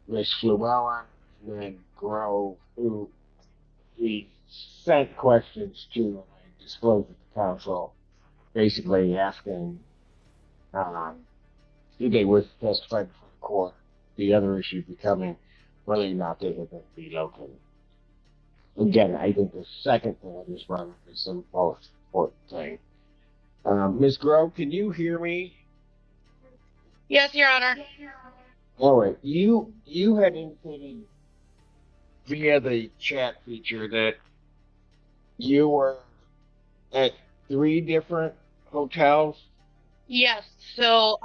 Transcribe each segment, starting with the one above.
Miss Llewellyn and then Grove, who we sent questions to and I disclosed to the council, basically asking um, if they wish to testify before the court. The other issue becoming whether or not they have been relocated. Again, I think the second thing I just brought up is the most important thing. Ms. Grove, can you hear me? Yes, Your Honor. All right. You had indicated via the chat feature that you were at 3 different hotels. Yes, so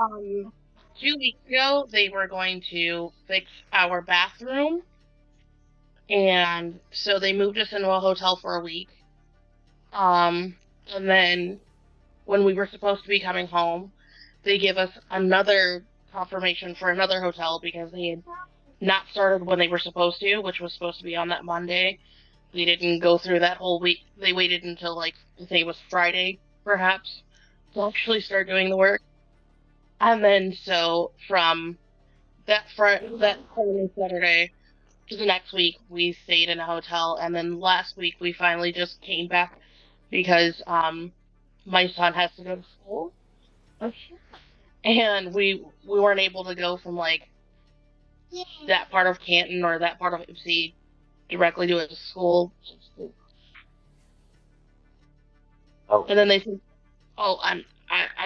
2 weeks ago they were going to fix our bathroom, and so they moved us into a hotel for a week. And then when we were supposed to be coming home, they give us another confirmation for another hotel because they had not started when they were supposed to, which was supposed to be on that Monday. They didn't go through that whole week. They waited until, like, I think it was Friday, perhaps, to actually start doing the work. And then, so from that following Saturday to the next week, we stayed in a hotel. And then last week, we finally just came back because my son has to go to school, and we weren't able to go from like that part of Canton or that part of Ipsy directly to his school. Oh, And then they said, "Oh, I'm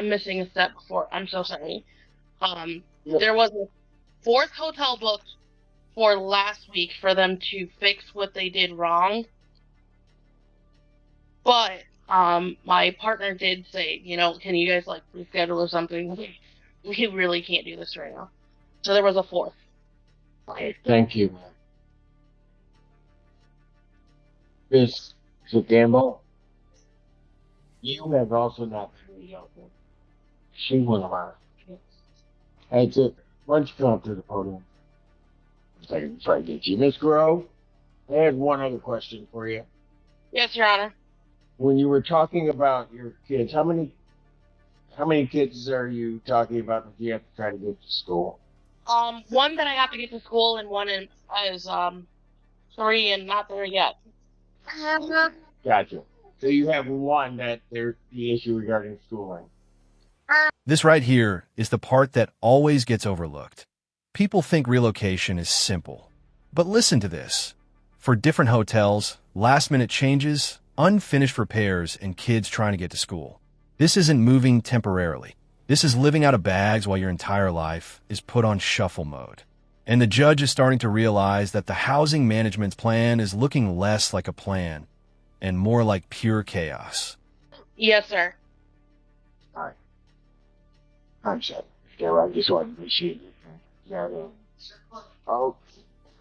missing a step before. I'm so sorry." yeah. There was a fourth hotel booked for last week for them to fix what they did wrong, but my partner did say, can you guys like reschedule or something? We really can't do this right now. So there was a fourth. Okay, thank you, man. Ms. Gamble, you have also not been relocated. She went around. Hey, why don't you come up to the podium? I can try to get you. Miss Grove, I had one other question for you. Yes, Your Honor. When you were talking about your kids, how many kids are you talking about that you have to try to get to school? One that I have to get to school, and one is 3 and not there yet. Gotcha. So you have one that there's the issue regarding schooling. This right here is the part that always gets overlooked. People think relocation is simple. But listen to this. For different hotels, last-minute changes, unfinished repairs, and kids trying to get to school. This isn't moving temporarily. This is living out of bags while your entire life is put on shuffle mode. And the judge is starting to realize that the housing management plan is looking less like a plan and more like pure chaos. Yes, sir. All right. I'm sorry. Yeah, I just wanted to be sure. Yeah. Oh,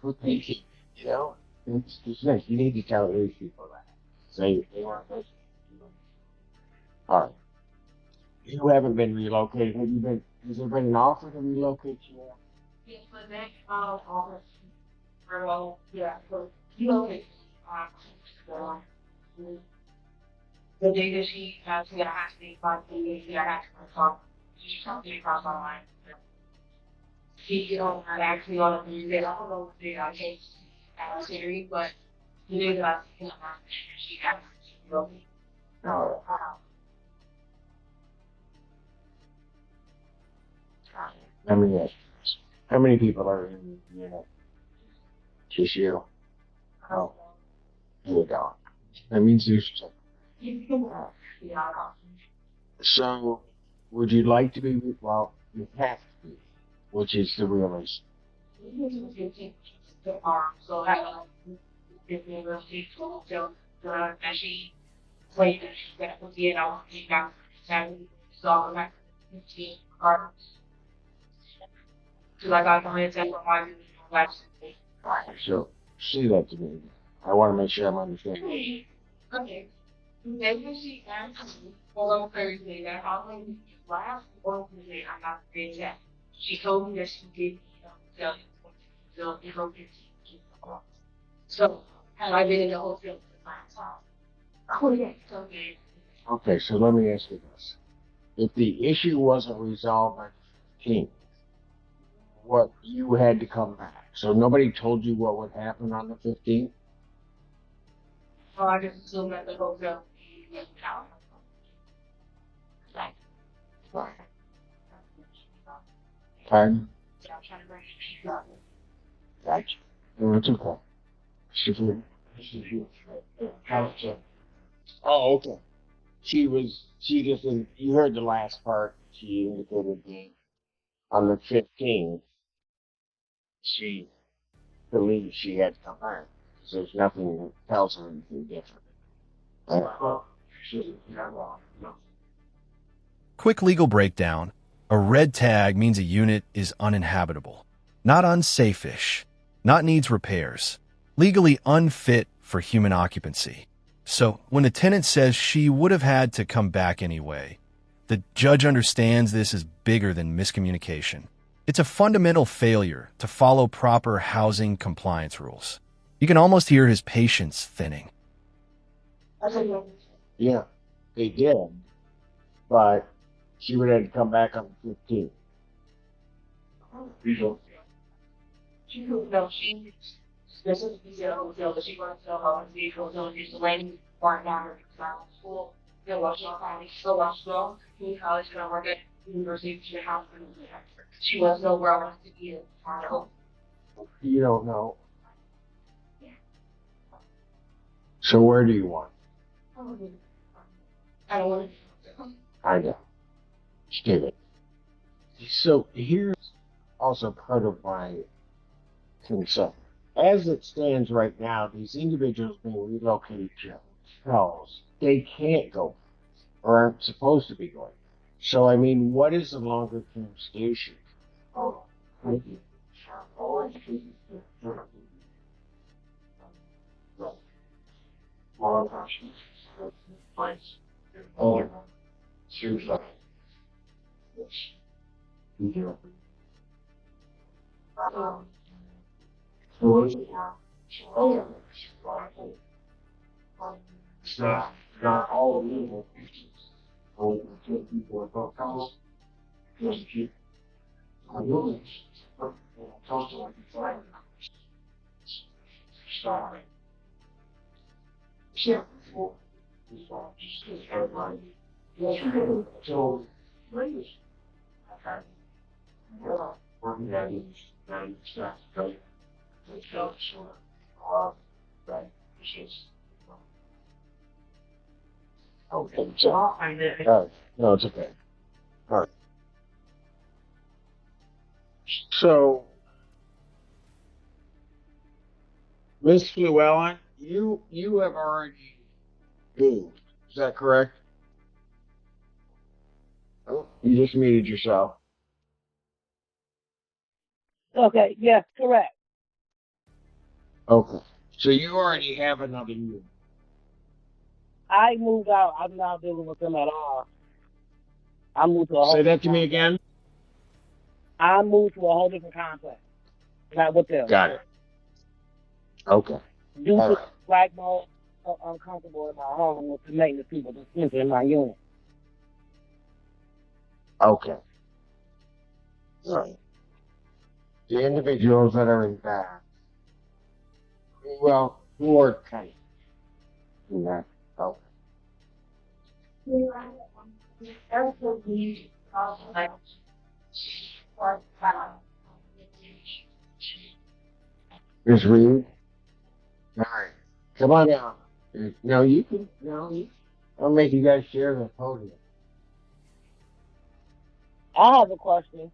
well, thank you. You know, it's nice. You need to tell these people that. Say they want this. All right. You haven't been relocated. Have you been? Has there been an offer to relocate you? Yes, but next office for yeah, for relocate. The day that she has to have to be 5 days, I have to talk. She's talking across online. She actually on the day. I don't know if they take Siri, but the day that I see her, she has to relocate. No. Let me ask you this. How many people are in the unit? Just you. Oh, you don't. That means there's two. So, would you like to be? Well, you have to be, which is the real issue. So I if they were so she played that would be she got 7 back 15 cards. Because I got the mindset for my last So, say that to me. I want to make sure I'm understanding. okay. Maybe she asked me on Thursday that how last Wednesday I got the check. She told me that she did tell you so So had I been in the hotel for 5 times? Oh yeah, okay. Okay, so let me ask you this. If the issue wasn't resolved by the 15th, what you had to come back. So nobody told you what would happen on the 15th? Well, I just assumed that the hotel would be out. Pardon? Yeah, I'm trying to bring it up. Gotcha. No, it's okay. Oh, okay. She just, you heard the last part. She indicated that on the 15th, she believes she had to come back. Because there's nothing that tells her anything different. Quick legal breakdown. A red tag means a unit is uninhabitable, not unsafe-ish, not needs repairs, legally unfit for human occupancy. So when a tenant says she would have had to come back anyway, the judge understands this is bigger than miscommunication. It's a fundamental failure to follow proper housing compliance rules. You can almost hear his patience thinning. Yeah, they did. But she would have to come back on the 15th. No, she specifically said hotel, but she wants to know how the hotel is the lady right now at school. They'll watch on college, still watch well. Community college gonna work at university to house. She wants to know where I want to be at home. You don't know. So where do you want? I don't want I know. Stupid. So here's also part of my concern. As it stands right now, these individuals being relocated to hotels, they can't go or aren't supposed to be going. So I mean, what is the longer term solution? Not all legal issues. Only people about house. Just keep. I know this. Talk to like sorry. Yeah. Just everybody. So, ladies. Okay. Yeah. Working at each stuff. Right. Right. Okay, so, no, it's okay. All right. So, Miss Llewellyn, you have already moved. Is that correct? Oh, you just muted yourself. Okay, yes, correct. Okay. So you already have another unit. I moved out. I'm not dealing with them at all. I moved to a whole Say that different to me complex. again. I moved to a whole different complex. Not with them. Got it. Okay. Due All to right. like more uncomfortable in my home with the maintenance people that's entering my unit. Okay. All right. The individuals that are in that, well, who are kind of, yeah. Okay. Ms. Reed? All right. Come on down. No, you can, no, I'll make you guys share the podium. I have a question.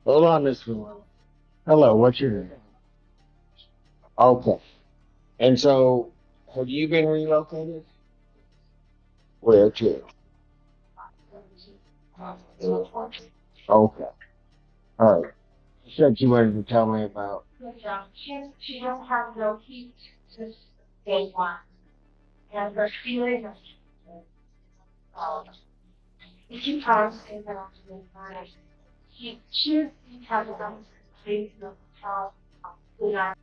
Hold on, Miss Llewellyn. Hello, what's your name? Okay. And so, have you been relocated? Where to? Okay. All right. You said you wanted to tell me about. She don't have no heat since day one. And her feeling she comes in the afternoon. She has a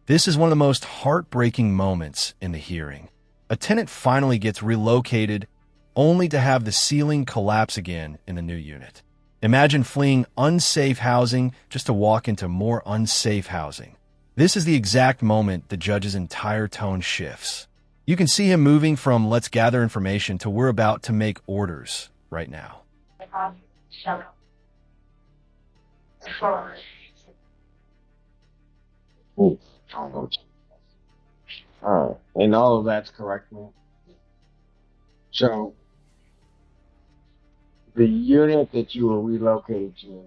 This is one of the most heartbreaking moments in the hearing. A tenant finally gets relocated only to have the ceiling collapse again in the new unit. Imagine fleeing unsafe housing just to walk into more unsafe housing. This is the exact moment the judge's entire tone shifts. You can see him moving from "let's gather information" to "we're about to make orders" right now. Ooh. Alright. And all of that's correct, man. So, the unit that you were relocated to,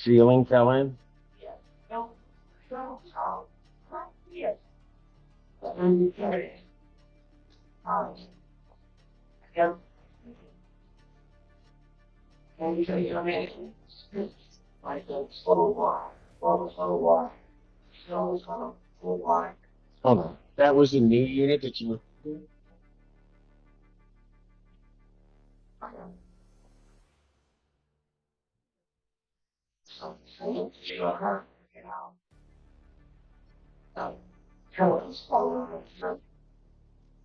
ceiling fell in? Hold on. That was the new unit that you were.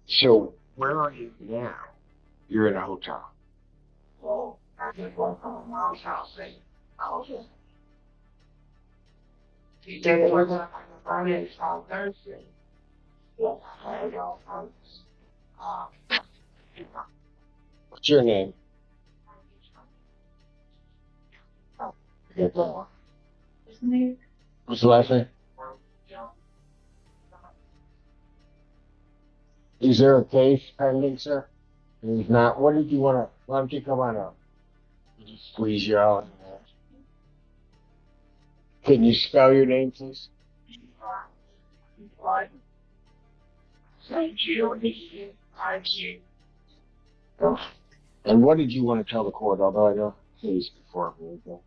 So, where are you now? You're in a hotel. What's your name? What's the last name? Is there a case pending, sir? If he's not, what did you want to? Why don't you come on up? Just squeeze you out. Can you spell your name, please? And what did you want to tell the court? Although I don't please before we go.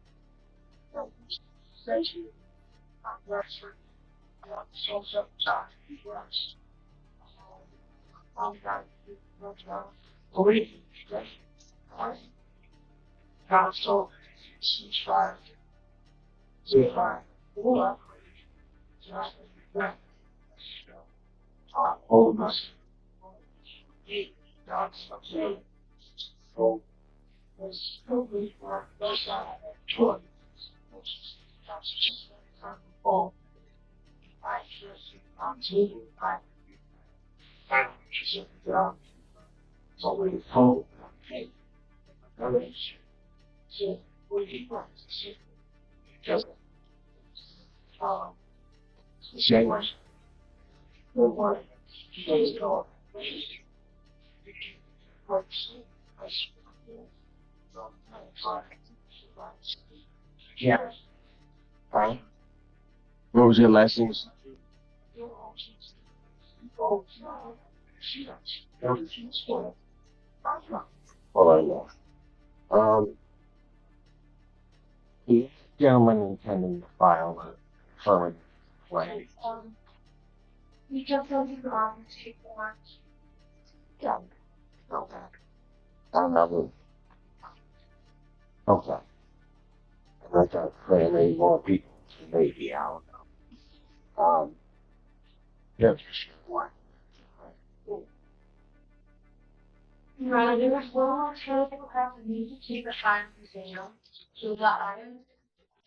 Yeah. Right. What was your lessons? Hold on, yeah. The gentleman intending to file a affirmative claim. Yeah. Okay. Another. Okay. I got maybe more people maybe out. Yeah. What?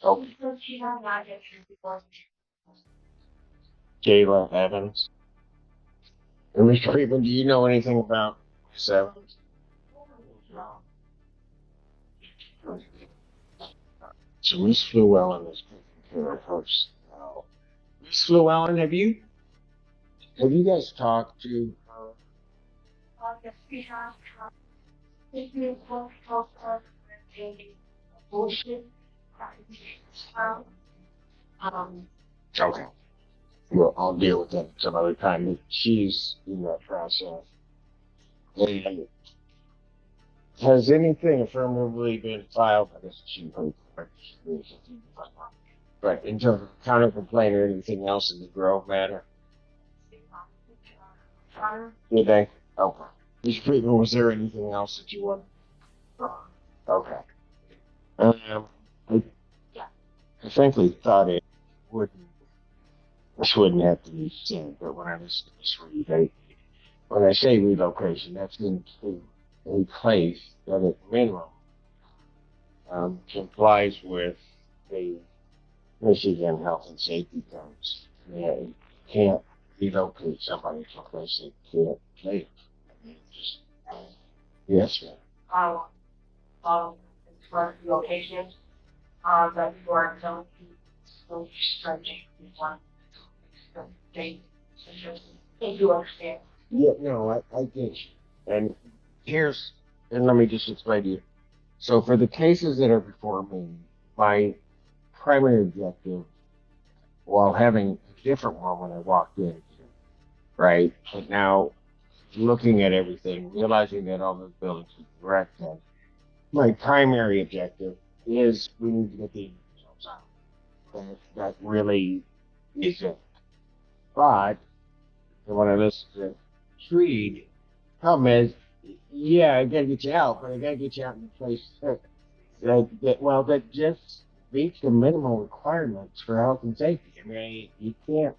Oh, Jayla Evans. And Mr. Friedman, do you know anything about Miss Evans? So Miss Llewellyn is taking care of hers. Miss Llewellyn, have you guys talked to her? Okay. Well, I'll deal with that some other time. She's in that process. And has anything affirmatively been filed? I guess she would. But in terms of counter complaint or anything else in the Grove matter? Did they? Okay. Mr. Friedman, was there anything else that you wanted? Okay. I, I frankly thought wouldn't, this wouldn't have to be said, but when I was when I say relocation, that's into a place that at minimum complies with the Michigan health and safety codes. You can't relocate somebody to a place they can't live. I mean, just, yes, ma'am. For relocation, that you are telling people stretching one date. If you understand. Yeah, no, I get you. And and let me just explain to you. So for the cases that are before me, my primary objective, while having a different one when I walked in, right? But now looking at everything, realizing that all those buildings are correct, and my primary objective is we need to get the individuals out. That really is it. But when I listen to Creed, problem is, yeah, I gotta get you out, but I gotta get you out in a place that just meets the minimal requirements for health and safety. I mean, you can't.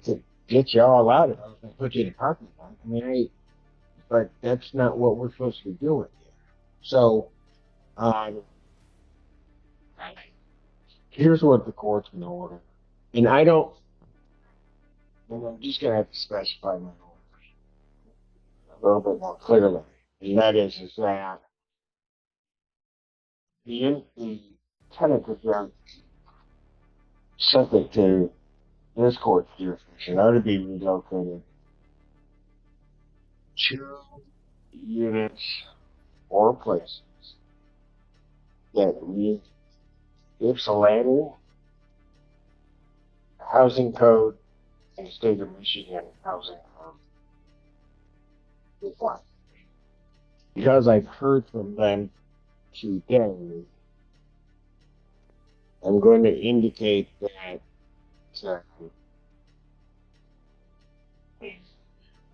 To get you all out of it and put you in a parking lot. I mean, but that's not what we're supposed to be doing here. So, here's what the court's going to order. And I don't, and I'm just going to have to specify my orders a little bit more clearly. And that is that the tenant is subject to this court's jurisdiction are to be relocated to units or places that meet Ypsilanti housing code and state of Michigan housing code requirements. Because I've heard from them today, I'm going to indicate that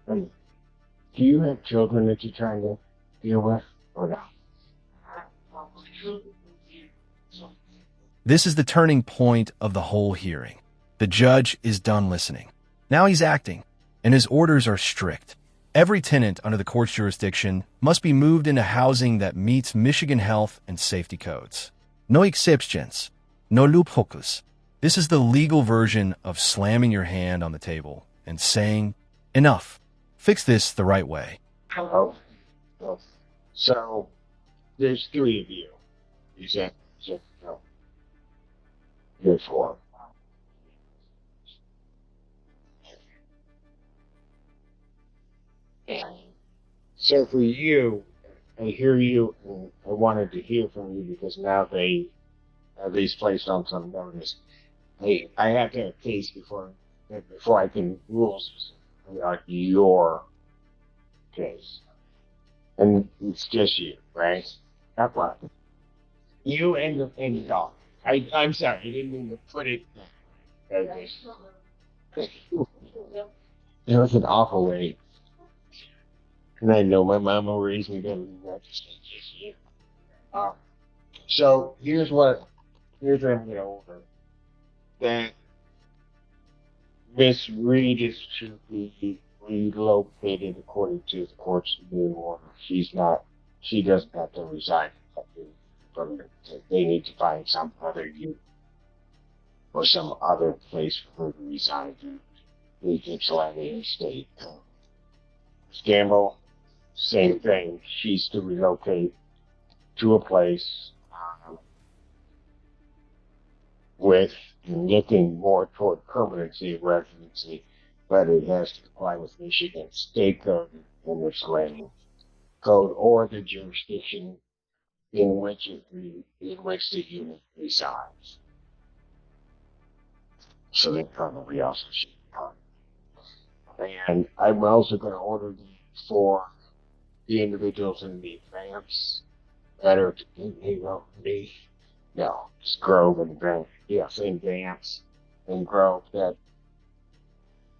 do you have children that you're trying to deal with or not? This is the turning point of the whole hearing. The judge is done listening. Now he's acting, and his orders are strict. Every tenant under the court's jurisdiction must be moved into housing that meets Michigan health and safety codes. No exceptions, no loopholes. This is the legal version of slamming your hand on the table and saying, enough. Fix this the right way. Oh. So, there's three of you. Is that no? There's four. So for you, I hear you, and I wanted to hear from you because now they have these placed on some notice. Hey, I have to have a case before I can rule on your case. And it's just you, right? Not what? You and the dog. I'm sorry, I didn't mean to put it that way. It was an awful way. And I know my mama raised me better than that. Just you. So here's what I'm gonna order. That Miss Reed is to be relocated according to the court's new order. She doesn't have to resign. They need to find some other unit or some other place for her to reside in the Ypsilanti state. Gamble, same thing. She's to relocate to a place with looking more toward permanency of residency, but it has to comply with Michigan state code and Ypsilanti code or the jurisdiction in which the unit resides. So they probably also should come. And I'm also going to order for the individuals in the advance that are just Grove and Grove. Yes, advance and Grove that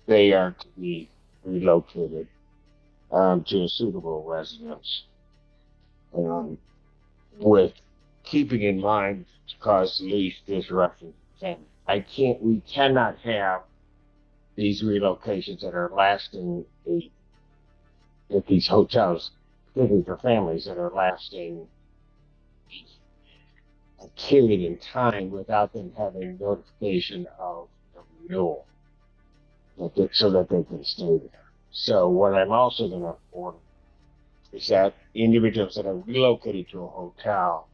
they are to be relocated to a suitable residence. With keeping in mind to cause the least disruption. We cannot have these relocations that are lasting at these hotels, particularly for families that are lasting a period in time without them having notification of the renewal, so that they can stay there. So what I'm also going to order is that individuals that are relocated to a hotel,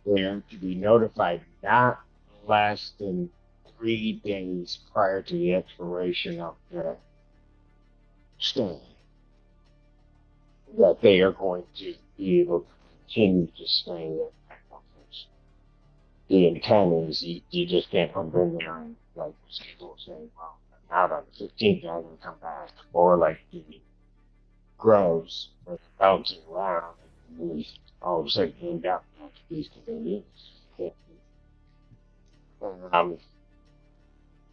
they are to be notified not less than 3 days prior to the expiration of their stay, that they are going to be able to continue to stay at that location. The intent is you just can't come in there and like people say, well, I'm out on the 15th, I'm going to come back. Or like the grows, or bouncing around, and all of a sudden end up at these convenience.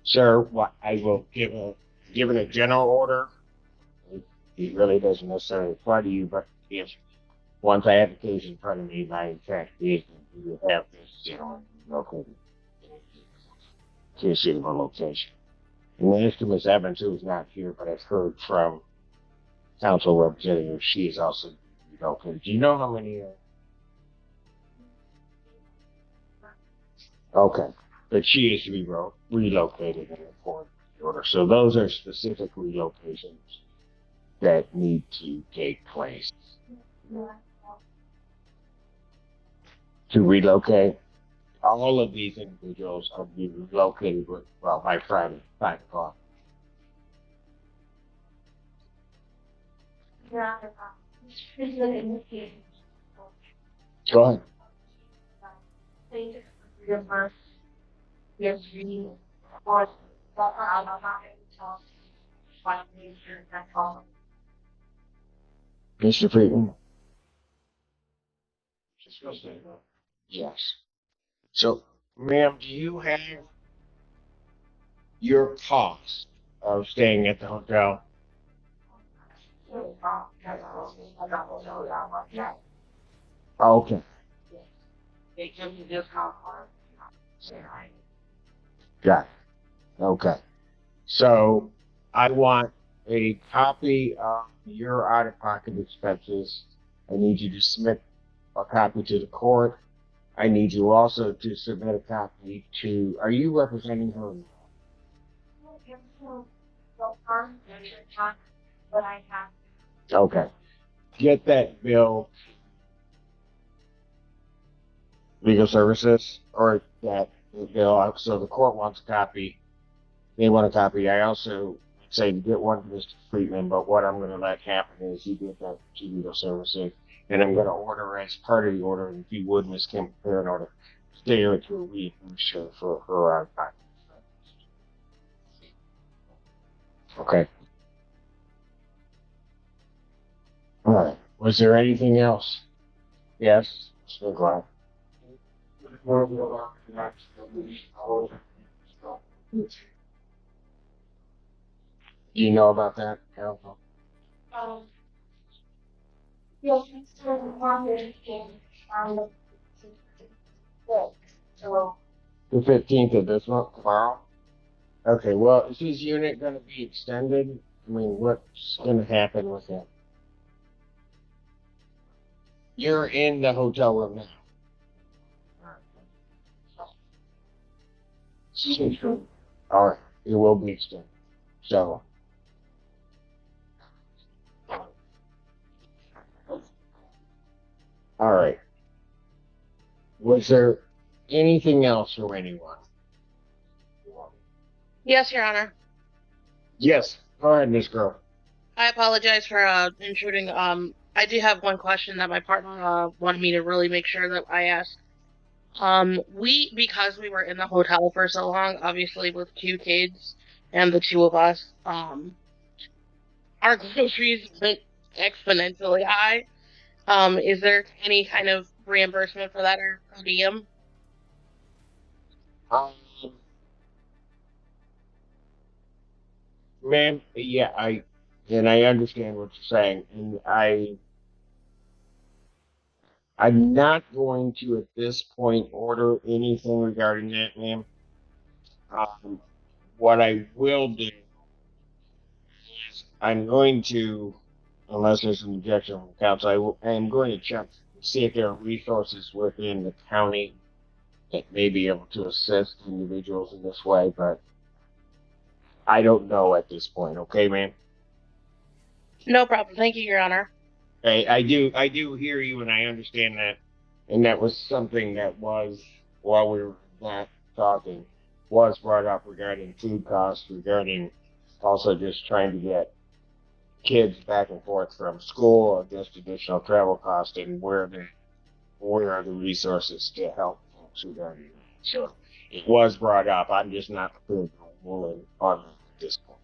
Sir, what I will given a general order, it really doesn't necessarily apply to you, but if once I have the case in front of me, my fact is you have this, located to a suitable location. And then to Ms. Evans, who is not here, but I've heard from council representative, she is also relocated. Do you know how many? Okay, but she is to be relocated in the court order. So those are specific relocations that need to take place. To relocate, all of these individuals are to be relocated by Friday, 5 o'clock. Go ahead. Mr. Friedman? Yes. So, ma'am, do you have your cost of staying at the hotel? Okay. Got it. Okay. So I want a copy of your out-of-pocket expenses. I need you to submit a copy to the court. I need you also to submit a copy to, are you representing her? Okay. Get that bill, legal services, or that bill, so the court wants a copy. They want a copy. I also say to get one to Mr. Friedman, but what I'm going to let happen is you get that to legal services, and I'm going to order as part of the order, and if you would, Ms. Kim, prepare an order, stay here to a week, I'm sure, for her out-of-pocket. Okay. All right. Was there anything else? Yes. So glad. Do you know about that, counsel? Yes, so The 15th of this month, tomorrow? Okay, well, is his unit going to be extended? I mean, what's going to happen with him? You're in the hotel room now. All right, it will be extended. So, all right. Was there anything else from anyone? Yes, Your Honor. Yes. Go ahead, Miss Grove. I apologize for intruding. I do have one question that my partner wanted me to really make sure that I asked. Because we were in the hotel for so long, obviously with 2 kids and the 2 of us, our groceries went exponentially high. Is there any kind of reimbursement for that or per diem? Ma'am, yeah, I understand what you're saying, and I'm not going to at this point order anything regarding that, ma'am. What I will do is I'm going to unless there's an objection from council, I am going to check, see if there are resources within the county that may be able to assist individuals in this way, but I don't know at this point. Okay, man? No problem. Thank you, Your Honor. I do hear you, and I understand that. And that was something that was, while we were not talking, was brought up regarding food costs, regarding also just trying to get kids back and forth from school, or just additional travel costs, and where are the resources to help folks regarding that. So it was brought up. I'm just not prepared to rule in on it at this point.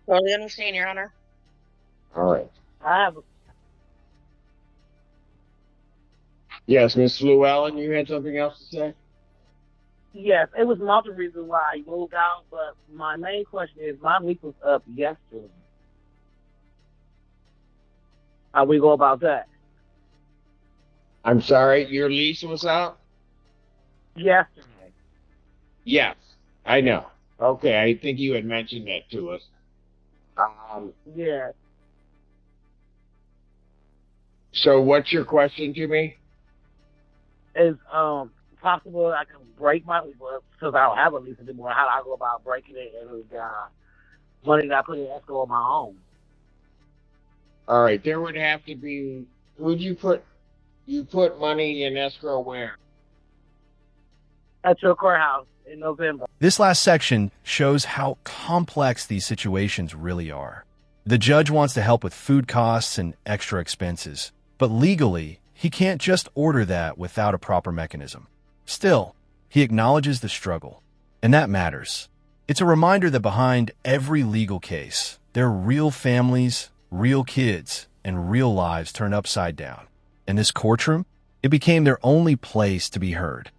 Totally understand, Your Honor. All right. I have. Yes, Miss Llewellyn, you had something else to say? Yes, it was multiple reasons why I moved out, but my main question is my lease was up yesterday. How we go about that? I'm sorry, your lease was out? Yesterday. Yes, I know. Okay, I think you had mentioned that to us. Yeah. So what's your question to me? Is possible I can break my lease because I don't have a lease anymore? How do I go about breaking it and money that I put in escrow on my own? All right, there would have to be. Would you put money in escrow where? At your courthouse in November. This last section shows how complex these situations really are. The judge wants to help with food costs and extra expenses, but legally, he can't just order that without a proper mechanism. Still, he acknowledges the struggle, and that matters. It's a reminder that behind every legal case, there are real families, real kids, and real lives turned upside down. And this courtroom, it became their only place to be heard.